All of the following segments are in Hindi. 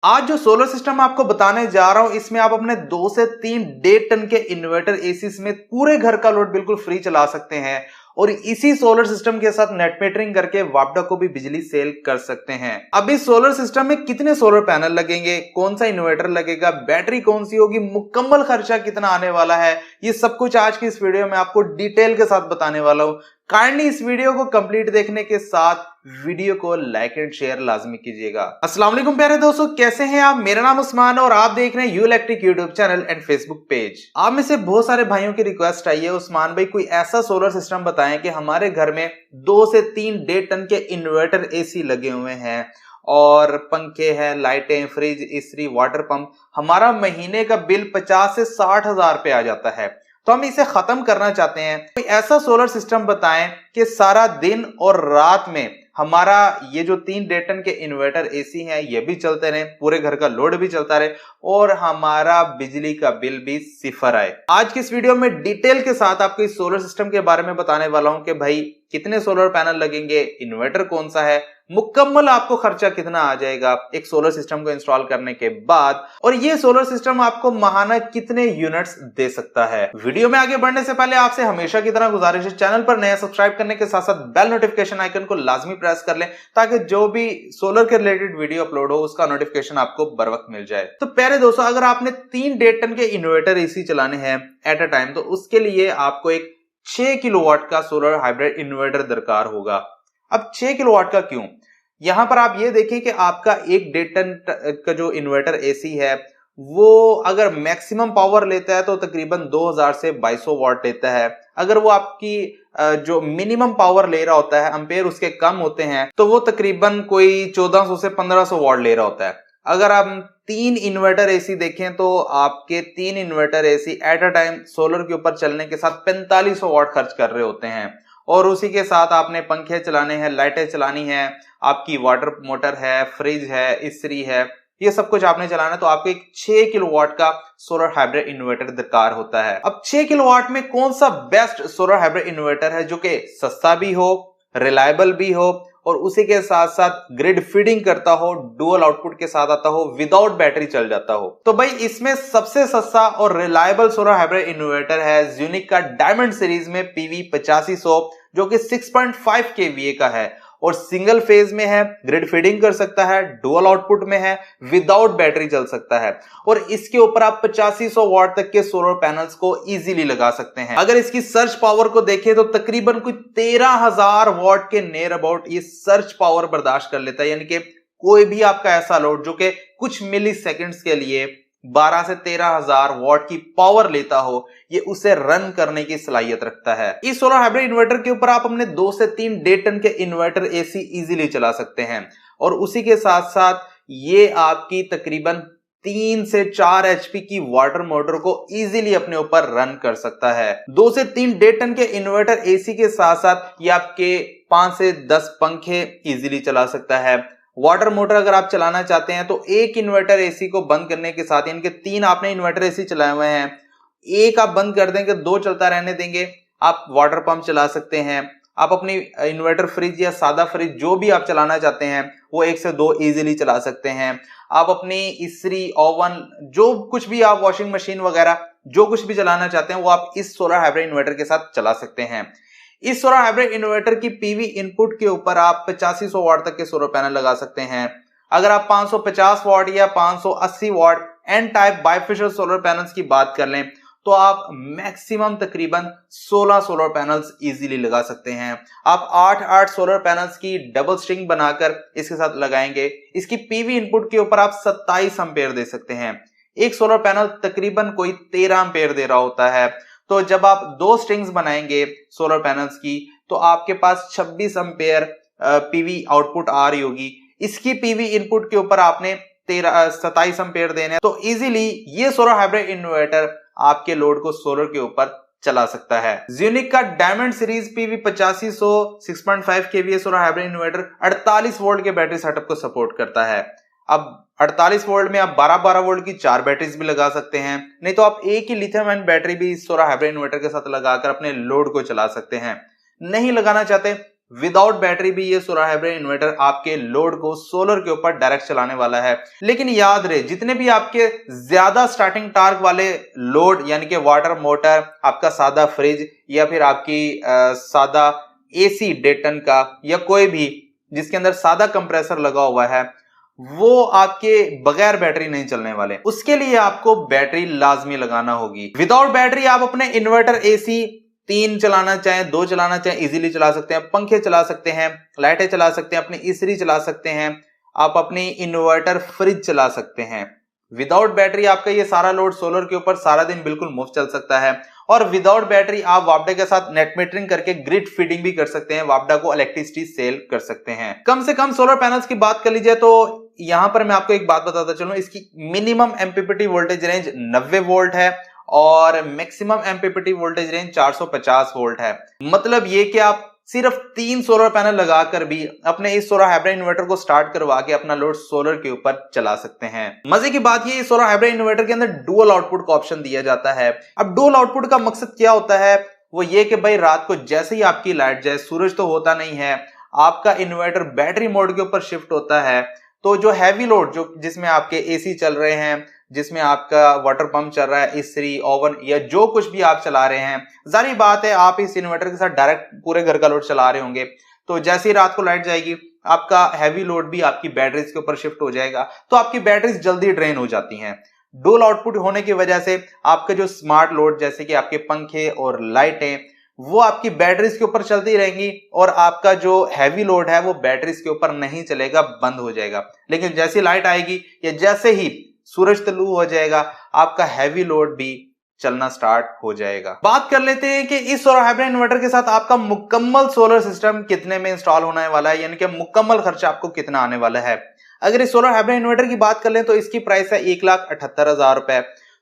आज जो सोलर सिस्टम आपको बताने जा रहा हूं, इसमें आप अपने 2 से 3 1.5 टन के इन्वर्टर एसी समेत पूरे घर का लोड बिल्कुल फ्री चला सकते हैं और इसी सोलर सिस्टम के साथ नेट मीटरिंग करके वापडा को भी बिजली सेल कर सकते हैं। अब इस सोलर सिस्टम में कितने सोलर पैनल लगेंगे, कौन सा इन्वर्टर लगेगा, बैटरी कौन सी होगी, मुकम्मल खर्चा कितना आने वाला है, ये सब कुछ आज की इस वीडियो में आपको डिटेल के साथ बताने वाला हूं। काइंडली इस वीडियो को कंप्लीट देखने के साथ वीडियो को लाइक एंड शेयर लाजमी कीजिएगा। अस्सलाम वालेकुम प्यारे दोस्तों, कैसे हैं आप? मेरा नाम उस्मान और आप देख रहे हैं you electric YouTube channel and Facebook page. आप में से बहुत सारे भाइयों की रिक्वेस्ट आई है, उस्मान भाई कोई ऐसा सोलर सिस्टम बताएं कि हमारे घर में 2 से 3 1.5 टन के इन्वर्टर एसी लगे हुए हैं और पंखे हैं, लाइटें, फ्रिज, इस्त्री, वाटर पंप, हमारा महीने का बिल 50 से 60 हजार पे आ जाता है, तो हम इसे खत्म करना चाहते हैं। कोई ऐसा सोलर सिस्टम बताएं कि सारा दिन और रात में हमारा ये जो 3 1.5 टन के इन्वर्टर एसी हैं ये भी चलते रहे, पूरे घर का लोड भी चलता रहे और हमारा बिजली का बिल भी सिफर आए। आज की इस वीडियो में डिटेल के साथ आपको इस सोलर सिस्टम के बारे में बताने वाला हूं कि भाई कितने सोलर पैनल लगेंगे, इन्वर्टर कौन सा है, मुकम्मल आपको खर्चा कितना आ जाएगा एक सोलर सिस्टम को इंस्टॉल करने के बाद, और ये सोलर सिस्टम आपको माहाना कितने यूनिट्स दे सकता है। वीडियो में आगे बढ़ने से पहले आपसे हमेशा की तरह गुजारिश है, चैनल पर नया सब्सक्राइब करने के साथ साथ बेल नोटिफिकेशन आइकन को लाजमी प्रेस कर लें ताकि जो भी सोलर के रिलेटेड वीडियो अपलोड हो उसका नोटिफिकेशन आपको बर वक्त मिल जाए। तो प्यारे दोस्तों, अगर आपने 3 1.5 टन के इन्वर्टर एसी चलाने हैं एट अ टाइम, तो उसके लिए आपको एक 6 किलोवाट का सोलर हाइब्रिड इन्वर्टर दरकार होगा। अब 6 किलोवाट का क्यों? यहां पर आप ये देखें कि आपका एक 1.5 टन का जो इन्वर्टर एसी है वो अगर मैक्सिमम पावर लेता है तो तकरीबन 2000 से 2200 वाट लेता है। अगर वो आपकी जो मिनिमम पावर ले रहा होता है, एम्पेयर उसके कम होते हैं, तो वो तकरीबन कोई 1400 से 1500 वाट ले रहा होता है। अगर आप 3 इन्वर्टर एसी देखें तो आपके 3 inverter AC at a time solar के ऊपर चलने के साथ 4500 वाट खर्च कर रहे होते हैं और उसी के साथ आपने पंखे चलाने हैं, लाइटें चलानी है, आपकी वाटर मोटर है, फ्रिज है, इस्त्री है, ये सब कुछ आपने चलाना है, तो आपको एक 6 किलोवाट का सोलर हाइब्रिड इन्वर्टर दरकार होता है। अब 6 किलोवाट में कौन सा बेस्ट सोलर हाइब्रिड इन्वर्टर है जो कि सस्ता भी हो, रिलायबल भी हो और उसी के साथ साथ ग्रिड फीडिंग करता हो, डुअल आउटपुट के साथ आता हो, विदाउट बैटरी चल जाता हो? तो भाई इसमें सबसे सस्ता और रिलायबल सोलर हाइब्रिड इन्वर्टर है ज़्यूनिक का डायमंड सीरीज में PV 8500 जो कि 6.5 kVA का है और सिंगल फेज में है, ग्रिड फीडिंग कर सकता है, डुअल आउटपुट में है, विदाउट बैटरी चल सकता है और इसके ऊपर आप 8500 वाट तक के सोलर पैनल्स को इजीली लगा सकते हैं। अगर इसकी सर्च पावर को देखें तो तकरीबन कुछ 13000 वाट के नियर अबाउट ये सर्च पावर बर्दाश्त कर लेता है, यानी कि कोई भी आपका ऐसा लोड जो कि कुछ मिली सेकेंड्स के लिए 12 से 13000 वाट की पावर लेता हो, ये उसे रन करने की सलाहियत रखता है। इस सोलर हाइब्रिड इन्वर्टर के ऊपर आप अपने 2 से 3 1.5 टन के इन्वर्टर एसी इजीली चला सकते हैं और उसी के साथ साथ ये आपकी तकरीबन 3 से 4 HP की वाटर मोटर को इजीली अपने ऊपर रन कर सकता है। 2 से 3 1.5 टन के इन्वर्टर एसी के साथ साथ ये आपके 5 से 10 पंखे इजीली चला सकता है। वाटर मोटर अगर आप चलाना चाहते हैं तो एक इन्वर्टर एसी को बंद करने के साथ, यानी कि 3 आपने इन्वर्टर एसी चलाए हुए हैं, एक आप बंद कर देंगे, 2 चलता रहने देंगे, आप वाटर पंप चला सकते हैं। आप अपनी इन्वर्टर फ्रिज या सादा फ्रिज जो भी आप चलाना चाहते हैं वो 1 से 2 इजीली चला सकते हैं। आप अपनी इस्त्री, ओवन, जो कुछ भी आप वॉशिंग मशीन वगैरह जो कुछ भी चलाना चाहते हैं वो आप इस सोलर हाइब्रिड इन्वर्टर के साथ चला सकते हैं। इस सोलर हाइब्रिड इन्वर्टर की PV इनपुट के ऊपर आप 8500 वाट तक के सोलर पैनल लगा सकते हैं। अगर आप 550 वाट या 580 watt N type bifacial solar panels की बात कर लें तो आप मैक्सिमम तकरीबन 16 सोलर पैनल्स इजीली लगा सकते हैं। आप 8 सोलर पैनल्स की डबल स्ट्रिंग बनाकर इसके साथ लगाएंगे, इसकी PV इनपुट के ऊपर आप 27 एम्पेयर दे सकते हैं। एक सोलर पैनल तकरीबन कोई 13 एम्पेयर दे रहा होता है, तो जब आप 2 स्ट्रिंग्स बनाएंगे सोलर पैनल्स की तो आपके पास 26 एम्पेयर PV आउटपुट आ रही होगी। इसकी PV इनपुट के ऊपर आपने 27 एम्पेयर देने, तो इजीली ये सोलर हाइब्रिड इन्वर्टर आपके लोड को सोलर के ऊपर चला सकता है। ज़्यूनिक का diamond series PV 8500 6.5 kVA solar hybrid inverter 48 volt के बैटरी सेटअप को सपोर्ट करता है। अब 48 वोल्ट में आप 12 वोल्ट की 4 बैटरीज भी लगा सकते हैं, नहीं तो आप एक ही लिथियम आयन बैटरी भी सोलर हाइब्रिड इन्वर्टर के साथ लगाकर अपने लोड को चला सकते हैं। नहीं लगाना चाहते विदाउट बैटरी भी ये सोलर हाइब्रिड इन्वर्टर आपके लोड को सोलर के ऊपर डायरेक्ट चलाने वाला है। लेकिन याद रहे, जितने भी आपके ज्यादा स्टार्टिंग टार्क वाले लोड यानी कि वाटर मोटर, आपका सादा फ्रिज या फिर आपकी सादा एसी 1.5 टन का या कोई भी जिसके अंदर सादा कंप्रेसर लगा हुआ है, वो आपके बगैर बैटरी नहीं चलने वाले। उसके लिए आपको बैटरी लाजमी लगाना होगी। विदाउट बैटरी आप अपने इन्वर्टर एसी 3 चलाना चाहें, 2 चलाना चाहें, इजीली चला सकते हैं। पंखे चला सकते हैं, लाइटें चला सकते हैं, अपनी इस्त्री चला सकते हैं, आप अपनी इन्वर्टर फ्रिज चला सकते हैं। विदाउट बैटरी आपका ये सारा लोड सोलर के ऊपर सारा दिन बिल्कुल मुफ्त चल सकता है। और विदाउट बैटरी आप वापडा के साथ नेट मीटरिंग करके ग्रिड फीडिंग भी कर सकते हैं, वापडा को इलेक्ट्रिसिटी सेल कर सकते हैं। कम से कम सोलर पैनल्स की बात कर लीजिए तो यहां पर मैं आपको एक बात बताता चलूं, इसकी minimum MPPT voltage range 90 volt है और maximum MPPT voltage range 450 volt है। मतलब ये कि आप सिर्फ 3 सोलर पैनल लगाकर भी अपने इस सोलर हाइब्रिड इन्वर्टर को स्टार्ट करवा के अपना लोड सोलर के ऊपर चला सकते हैं। मजे की बात ये, सोलर हाइब्रिड इन्वर्टर के अंदर डुअल आउटपुट का ऑप्शन दिया जाता है। अब डुअल आउटपुट का मकसद क्या होता है, वो ये कि भाई रात को जैसे ही आपकी लाइट जाए, सूरज तो होता नहीं है, आपका इन्वर्टर बैटरी मोड के ऊपर शिफ्ट होता है, तो जो हैवी लोड जो जिसमें आपके एसी चल रहे हैं, जिसमें आपका वाटर पंप चल रहा है, इस्त्री, ओवन या जो कुछ भी आप चला रहे हैं, जारी बात है आप इस इन्वर्टर के साथ डायरेक्ट पूरे घर का लोड चला रहे होंगे, तो जैसे ही रात को लाइट जाएगी आपका हैवी लोड भी आपकी बैटरीज के ऊपर शिफ्ट हो जाएगा, तो आपकी बैटरीज जल्दी ड्रेन हो जाती हैं। डुअल आउटपुट होने की वजह से आपका जो स्मार्ट लोड जैसे कि आपके पंखे और लाइटें, वो आपकी बैटरीज के ऊपर चलती रहेंगी और आपका जो हैवी लोड है वो बैटरीज के ऊपर नहीं चलेगा, बंद हो जाएगा। लेकिन जैसी लाइट आएगी या जैसे ही सूरज तुलू हो जाएगा, आपका हैवी लोड भी चलना स्टार्ट हो जाएगा। बात कर लेते हैं कि इस सोलर हाइब्रिड इन्वर्टर के साथ आपका मुकम्मल सोलर सिस्टम कितने में इंस्टॉल होने वाला है, यानी कि मुकम्मल खर्चा आपको कितना आने वाला है। अगर इस सोलर हाइब्रिड इन्वर्टर की बात कर लें तो इसकी प्राइस है 1,78,000 रुपए।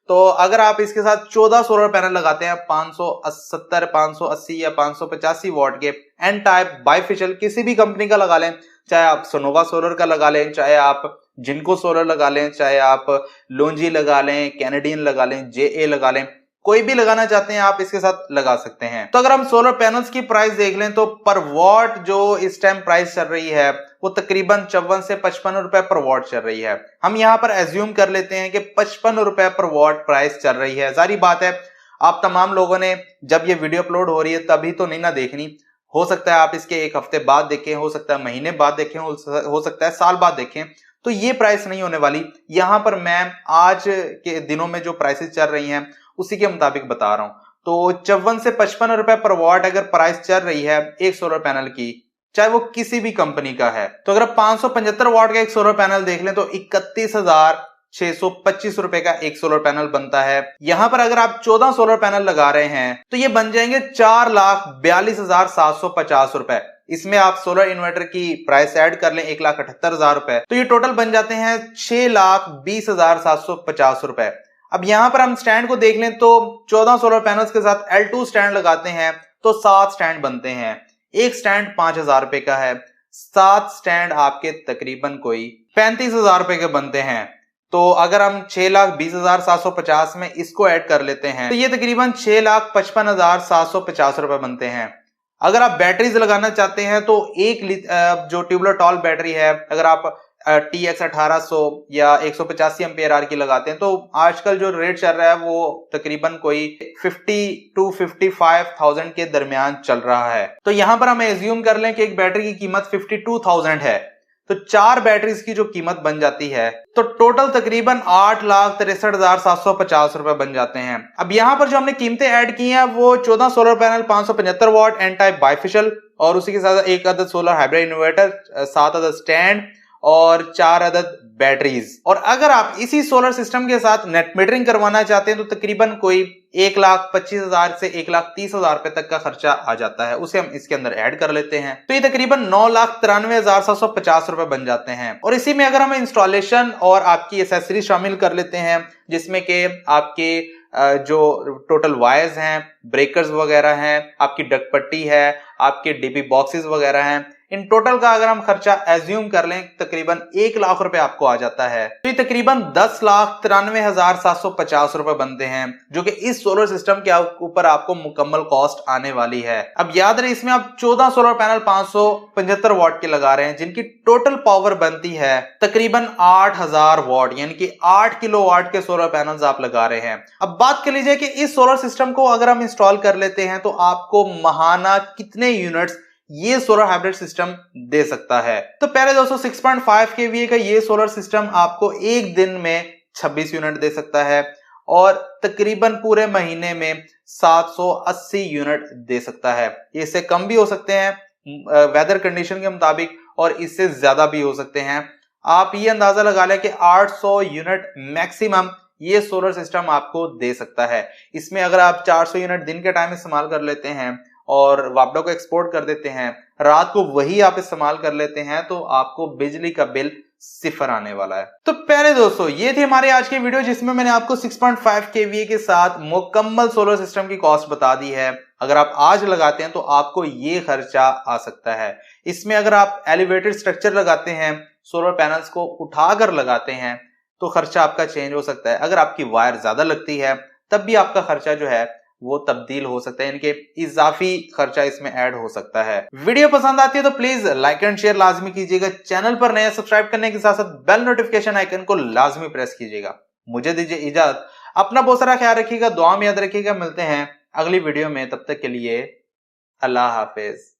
तो अगर आप इसके साथ 14 सोलर पैनल लगाते हैं 570, 580 या 585 वॉट के एन टाइप बाइफेशियल किसी भी कंपनी का लगा लें, चाहे आप सोनोवा सोलर का लगा लें, चाहे आप जिनको सोलर लगा लें, चाहे आप लोंजी लगा लें, कैनेडियन लगा लें, जेए लगा लें, कोई भी लगाना चाहते हैं आप इसके साथ लगा सकते हैं। तो अगर हम सोलर पैनल्स की प्राइस देख लें तो पर वॉट जो इस टाइम प्राइस चल रही है वो तकरीबन 54 से 55 रुपए पर वॉट चल रही है। हम यहां पर एज्यूम कर लेते हैं कि 55 रुपए पर वॉट प्राइस चल रही है। जारी बात है आप तमाम लोगों ने जब ये वीडियो अपलोड हो रही है तभी तो नहीं ना देखनी, हो सकता है आप इसके 1 हफ्ते बाद देखें, हो सकता है महीने बाद देखें, हो सकता है साल बाद देखें, तो ये प्राइस नहीं होने वाली। यहां पर मैं आज के दिनों में जो प्राइसेस चल रही हैं उसी के मुताबिक बता रहा हूं। तो 54 से 55 रुपए पर वॉट अगर प्राइस चल रही है एक सोलर पैनल की, चाहे वो किसी भी कंपनी का है, तो अगर 575 वॉट का एक सोलर पैनल देख लें तो 31,625 रुपए का एक सोलर पैनल बनता है। यहां पर अगर आप 14 सोलर पैनल लगा रहे हैं तो ये बन जाएंगे 4,42,750 रुपए। इसमें आप सोलर इन्वर्टर की प्राइस ऐड कर लें 1,78,000 रुपए, तो ये टोटल बन जाते हैं 6,20,750 रुपए। अब यहां पर हम स्टैंड को देख लें तो 14 सोलर पैनल्स के साथ L2 स्टैंड लगाते हैं तो 7 स्टैंड बनते हैं। एक स्टैंड 5,000 रुपए का है, 7 स्टैंड आपके तकरीबन कोई 35,000 रुपए के बनते हैं। तो अगर हम 6,20,750 में इसको ऐड कर लेते हैं तो ये तकरीबन 6,55,750 रुपए बनते हैं। अगर आप बैटरीज लगाना चाहते हैं तो एक जो ट्यूबलर टॉल बैटरी है, अगर आप TX 1800 या 185 एम्पियर आर की लगाते हैं तो आजकल जो रेट चल रहा है वो तकरीबन कोई 50 to 55,000 के दरमियान चल रहा है। तो यहां पर हम एज्यूम कर लें कि एक बैटरी की कीमत 52,000 है, तो 4 बैटरीज की जो कीमत बन जाती है तो टोटल तकरीबन 8,63,750 रुपए बन जाते हैं। अब यहां पर जो हमने कीमतें ऐड की हैं वो 14 solar panel 575 what an type bifacial और उसी के साथ एक अदद सोलर हाइब्रिड इन्वर्टर, 7 अदद स्टैंड और 4 अदद बैटरीज। और अगर आप इसी सोलर सिस्टम के साथ नेट मीटरिंग करवाना चाहते हैं तो तकरीबन कोई 1,25,000 से 1,30,000 रुपए तक का खर्चा आ जाता है, उसे हम इसके अंदर ऐड कर लेते हैं तो ये तकरीबन 9,93,750 रुपए बन जाते हैं। और इसी में अगर हम इंस्टॉलेशन और आपकी एसेसरी शामिल कर लेते हैं जिसमें कि आपके जो टोटल वायर्स हैं, ब्रेकर्स वगैरह हैं, आपकी डक पट्टी है, आपके डीपी बॉक्सेस वगैरह हैं, इन टोटल का अगर हम खर्चा एज्यूम कर लें तकरीबन 1 लाख रुपए आपको आ जाता है, तो ये तकरीबन 10,93,750 रुपए बनते हैं, जो कि इस सोलर सिस्टम के ऊपर आपको मुकम्मल कॉस्ट आने वाली है। अब याद रहे इसमें आप 14 सोलर पैनल 575 वाट के लगा रहे हैं, जिनकी टोटल पावर बनती है तकरीबन 8000 वाट, यानी कि 8 किलोवाट के सोलर पैनल्स आप लगा रहे हैं। अब बात कर लीजिए कि इस सोलर सिस्टम को अगर हम इंस्टॉल कर लेते हैं तो आपको माहाना कितने यूनिट्स ये सोलर हाइब्रिड सिस्टम दे सकता है। तो पहले दोस्तों 6.5 kVA का ये सोलर सिस्टम आपको एक दिन में 26 यूनिट दे सकता है और तकरीबन पूरे महीने में 780 यूनिट दे सकता है। इससे कम भी हो सकते हैं वेदर कंडीशन के मुताबिक और इससे ज्यादा भी हो सकते हैं। आप ये अंदाजा लगा लें कि 800 यूनिट मैक्सिमम ये सोलर सिस्टम आपको दे सकता है। इसमें अगर आप 400 यूनिट दिन के टाइम इस्तेमाल कर लेते हैं और वापडा को एक्सपोर्ट कर देते हैं, रात को वही आप इस्तेमाल कर लेते हैं, तो आपको बिजली का बिल 0 आने वाला है। तो पहले दोस्तों ये थी हमारी आज की वीडियो, जिसमें मैंने आपको 6.5 kVA के साथ मुकम्मल सोलर सिस्टम की कॉस्ट बता दी है। अगर आप आज लगाते हैं तो आपको ये खर्चा आ सकता है। इसमें अगर आप एलिवेटेड स्ट्रक्चर लगाते हैं, सोलर पैनल्स को उठाकर लगाते हैं, तो खर्चा आपका चेंज हो सकता है। अगर आपकी वायर ज्यादा लगती है तब भी आपका खर्चा जो है वो तब्दील हो सकता है, इनके इजाफी खर्चा इसमें ऐड हो सकता है। वीडियो पसंद आती है तो प्लीज लाइक एंड शेयर लाजमी कीजिएगा। चैनल पर नया सब्सक्राइब करने के साथ साथ बेल नोटिफिकेशन आइकन को लाजमी प्रेस कीजिएगा। मुझे दीजिए इजाजत, अपना बहुत सारा ख्याल रखिएगा, दुआ में याद रखिएगा। मिलते हैं अगली वीडियो में, तब तक के लिए अल्लाह हाफिज।